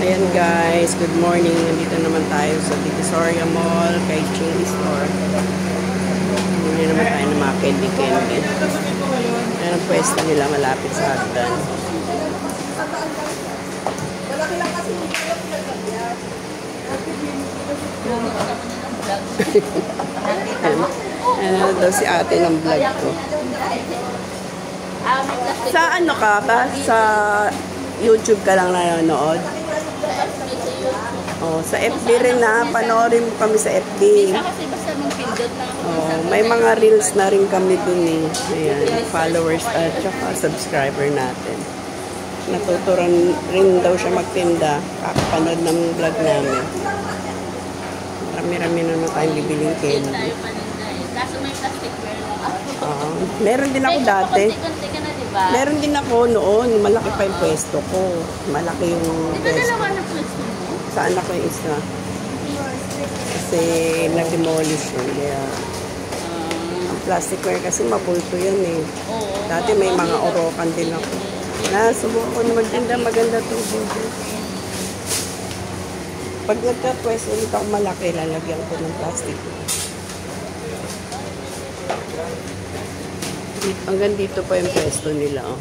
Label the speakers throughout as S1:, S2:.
S1: Ayan guys, good morning. Nandito naman tayo sa Divisoria Mall kay Ching Store. Hindi naman tayo ng mga candy-candy. Ayan ang pwesto nila malapit sa hagdan. Ano daw si ate ng vlog ko. Sa ano ka ba? Sa YouTube ka lang nanonood? Oh, sa FB rin na. Panoorin mo kami sa FB. Oh, may mga reels na rin kami dun eh. Ayan, followers at saka subscriber natin. Natuturan rin daw siya magtinda. Kakapanood ng vlog namin. Marami-rami na tayong bibiling candy. Meron din ako dati. Meron din ako noon. Malaki pa yung pwesto ko. Malaki yung pwesto. Saan ako yung isa? Kasi nag-demolish yun. Kaya, ang plasticware kasi mapulto yan eh. Dati may mga orokan din ako. Nasubukan ko na magtinda. Maganda itong video. Pag nagka-pwesto ulit ako malaki, lalagyan ko ng plastic. Hanggang dito pa yung pwesto nila. Oh.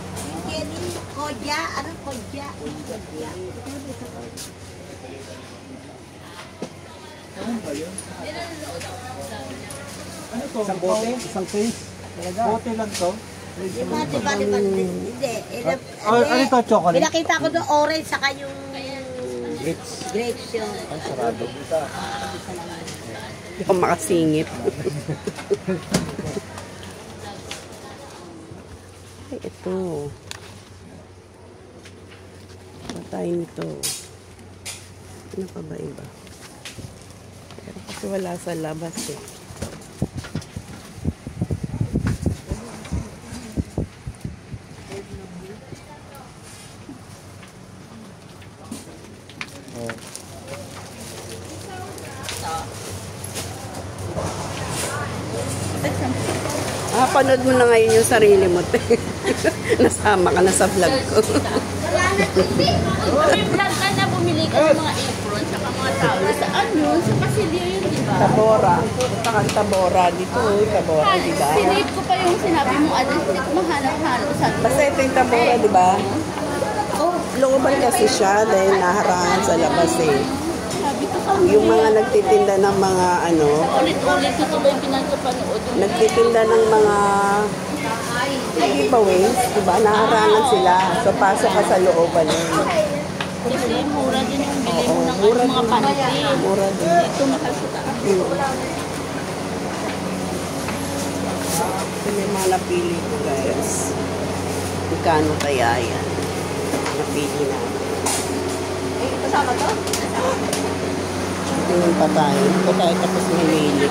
S2: Kodya? Ano kodya? Kodya.
S3: Ano to? Isang bote? Isang case? Bote lang to?
S2: Diba? Hindi.
S3: Ano to? Chocolate?
S2: Pinakita ko doon orange saka yung
S3: Grapes.
S2: grapes yun.
S3: Ay, sarado.
S1: Hindi ko makasingit. Ay, ito. Patay nito. Ano pa ba iba? Pero kasi wala sa labas eh. Panood mo na ngayon yung sarili mo. Nasama ka na sa vlog ko.
S4: May vlog ka na bumili ka ng mga apron sa mga tao. Saan yun? Sa Pasilio yun, di ba?
S1: Tabora. Punta Tabora. Dito, Tabora, di ba?
S4: Sinave ko pa yung sinabi mong address. Hindi ko mahanap-hanap.
S1: Basta ito yung Tabora, di ba? Oh, looban kasi siya dahil naharangan sa labas eh. Yung mga nagtitinda ng mga ano,
S4: ulit-ulit ito ba yung pinagpapanood?
S1: nagtitinda ng mga giveaways, diba? Naharangan sila. So, pasok ka sa looban yun.
S4: Kasi mura din yung bili mo ng
S1: mura
S4: mga panty.
S1: Mura din.
S4: Ito mahal sa taas.
S1: Ito yung mga napili ko, guys. Ikano kaya yan? Napili na.
S2: Eh, kasama to?
S1: Tingin pa tayo. Pa tayo tapos mamili.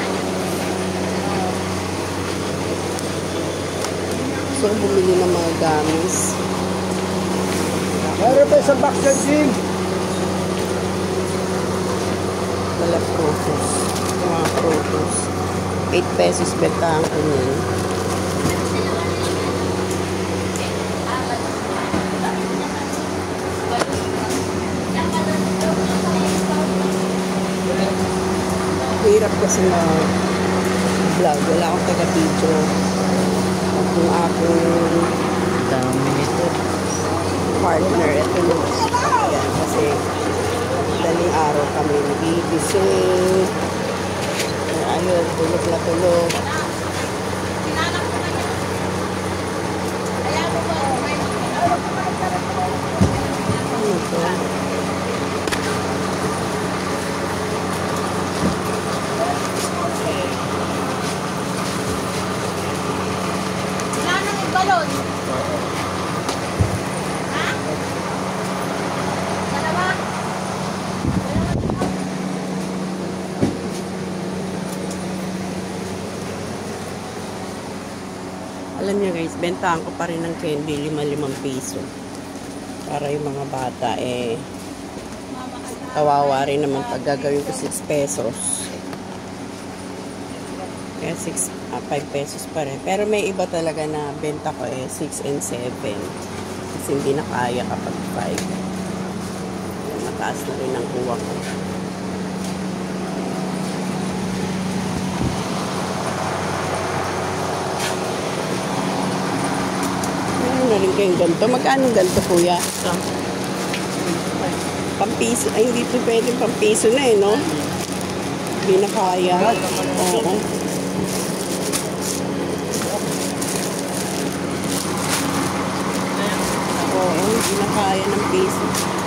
S1: So, bumili ng mga gamis.
S3: Meron pa isang box ng gym.
S1: Wala protos. Mga protos. 8 pesos bentahan ko nyo. Hirap kasi mag-vlog. Wala akong taga-video. At yung aking
S3: Dami nito.
S1: partner, ito yung yan. Kasi daling araw kami nag-iibising. Ayun, tulog na tulog. Ano ito?
S2: Balon. Ha? Dalawa?
S1: Alam niyo guys, bentahan ko pa rin ng candy 5 piso. Para yung mga bata kawawa rin naman pag gagawin ko 6 pesos. Kaya 5 pesos pa rin. Pero may iba talaga na benta ko 6 and 7. Kasi hindi na kaya kapag 5. mataas na rin ang kuha ko. Meron na rin kayong ganito. Magkano ganito, kuya? Pampiso. Ay, hindi ito pwede pampiso na eh, no? Hindi na kaya. Oo. Oo, hindi na kaya ng piso.